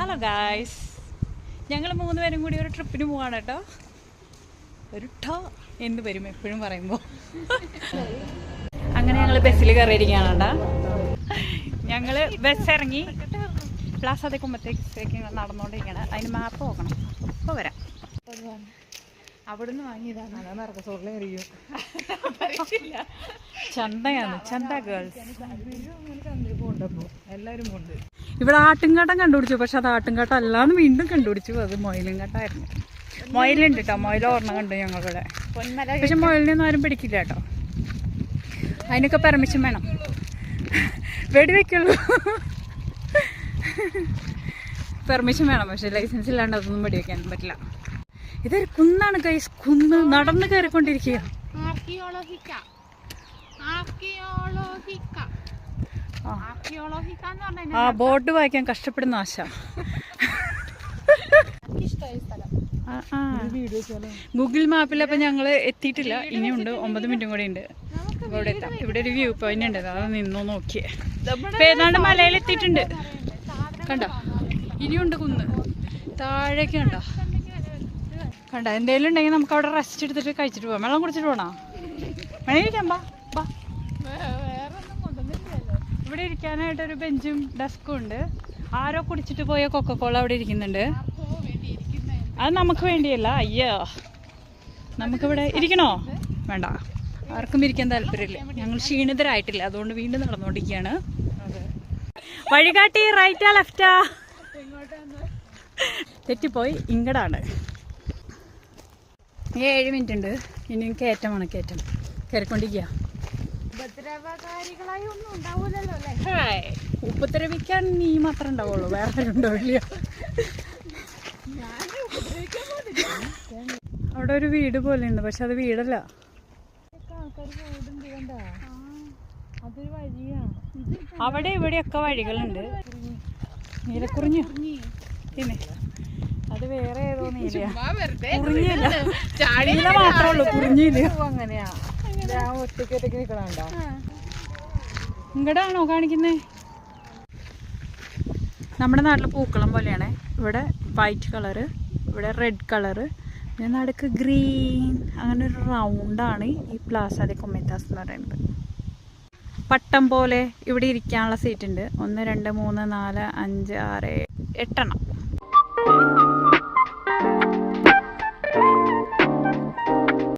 Hello guys, ഞങ്ങൾ 3 പേരും കൂടി ഒരു ട്രിപ്പിന് പോവാണ് കേട്ടോ. ഒരു ടോ എന്ത് വരും എപ്പോഴും പറയുമ്പോൾ. അങ്ങനെ ഞങ്ങൾ ബസ്സിൽ കയറിയിരിക്കുകയാണ് കേട്ടോ. ഞങ്ങൾ ബസ് ഇറങ്ങി പ്ലാസ ദെ കുമ്പത്തേക്ക് നടന്നുകൊണ്ടിരിക്കുകയാണ്. അതിന് മാപ്പ് നോക്കണം. ഇപ്പോൾ വരാം. അവിടുന്ന് വാങ്ങിയതാണ് ചന്തയാണ്, ചന്ത ഗേൾസ്. എല്ലാവരും കൊണ്ട് ഇവിടെ ആട്ടുംകാട്ടം കണ്ടുപിടിച്ചു, പക്ഷെ അത് ആട്ടുംകാട്ടം അല്ലാന്ന് വീണ്ടും കണ്ടുപിടിച്ചു. അത് മൊയിലുംകാട്ടായിരുന്നു. മൊയിലുണ്ട് കേട്ടോ, മൊയില ഓർമ്മ കണ്ടു ഞങ്ങളിവിടെ. പക്ഷെ മൊയിലിനൊന്നും ആരും പിടിക്കില്ല കേട്ടോ. അതിനൊക്കെ പെർമിഷൻ വേണം. വെടിവെക്കുള്ളൂ, പെർമിഷൻ വേണം. പക്ഷെ ലൈസൻസ് ഇല്ലാണ്ട് അതൊന്നും വെടിവെക്കാനും പറ്റില്ല. ഇതൊരു കുന്നാണ് ഗൈസ്, കുന്ന് നടന്ന് കയറിക്കൊണ്ടിരിക്കുക. ആ ബോർഡ് വായിക്കാൻ കഷ്ടപ്പെടുന്ന ആശ. ഗൂഗിൾ മാപ്പിൽ അപ്പം ഞങ്ങൾ എത്തിയിട്ടില്ല, ഇനിയുണ്ട് 9 മിനിറ്റും കൂടെ ഉണ്ട് ഇവിടെ എത്താം. ഇവിടെ ഒരു വ്യൂ പോയിന്റ് ഉണ്ട്, അത് നിന്നോ നോക്കിയേ. ഏതാണ്ട് മലയിൽ എത്തിയിട്ടുണ്ട് കണ്ടോ. ഇനിയുണ്ട് കുന്ന് താഴേക്ക് കണ്ടോ. കണ്ട എന്തെങ്കിലും ഉണ്ടെങ്കിൽ നമുക്ക് അവിടെ റെസ്റ്റ് എടുത്തിട്ട് കഴിച്ചിട്ട് പോവാം. വെള്ളം കുടിച്ചിട്ട് പോകണോ? വേണേലിരിക്കാം, ബാ ബാ. ഇവിടെ ഇരിക്കാനായിട്ടൊരു ബെഞ്ചും ഡെസ്കും ഉണ്ട്. ആരോ കുടിച്ചിട്ട് പോയ കൊക്കക്കോള അവിടെ ഇരിക്കുന്നുണ്ട്. അത് നമുക്ക് വേണ്ടിയല്ല. അയ്യോ, നമുക്കിവിടെ ഇരിക്കണോ? വേണ്ട, ആർക്കും ഇരിക്കാൻ താല്പര്യമില്ല. ഞങ്ങൾ ക്ഷീണിതരായിട്ടില്ല, അതുകൊണ്ട് വീണ്ടും നടന്നുകൊണ്ടിരിക്കുകയാണ്. വഴികാട്ടി റൈറ്റാ ലെഫ്റ്റാ? തെറ്റിപ്പോയി, ഇങ്ങടാണ്. 7 മിനിറ്റ് ഉണ്ട്, ഇനിയും കയറ്റമാണ്. കയറ്റം കയറിക്കൊണ്ടിരിക്കുക. ഉപദ്രവിക്കാൻ നീ മാത്രമേ ഉണ്ടാവുള്ളൂ, വേറെ ആരും ഉണ്ടാവില്ല. അവിടെ ഒരു വീട് പോലെ ഉണ്ട്, പക്ഷെ അത് വീടല്ല. അവിടെ ഇവിടെയൊക്കെ വഴികളുണ്ട്. നീലക്കുറിഞ്ഞു പിന്നെ അത് വേറെ ഏതോ നീല. കുറിഞ്ഞില്ല, നീല മാത്രമേ ഉള്ളൂ, കുറിഞ്ഞില്ല. അങ്ങനെയാ ഒറ്റയ്ക്ക് നിൽക്കണോ? ഇങ്ങടാണോ കാണിക്കുന്നേ? നമ്മുടെ നാട്ടിൽ പൂക്കളം പോലെയാണ്. ഇവിടെ വൈറ്റ് കളറ്, ഇവിടെ റെഡ് കളറ്, പിന്നെ നടുക്ക് ഗ്രീൻ. അങ്ങനെ ഒരു റൗണ്ടാണ് ഈ പ്ലാസ ദെ കൊമേത്താസ് എന്ന് പറയുന്നത്. പട്ടം പോലെ ഇവിടെ ഇരിക്കാനുള്ള സീറ്റ് ഉണ്ട്. 1 2 3 4 5 6 8 എണ്ണം.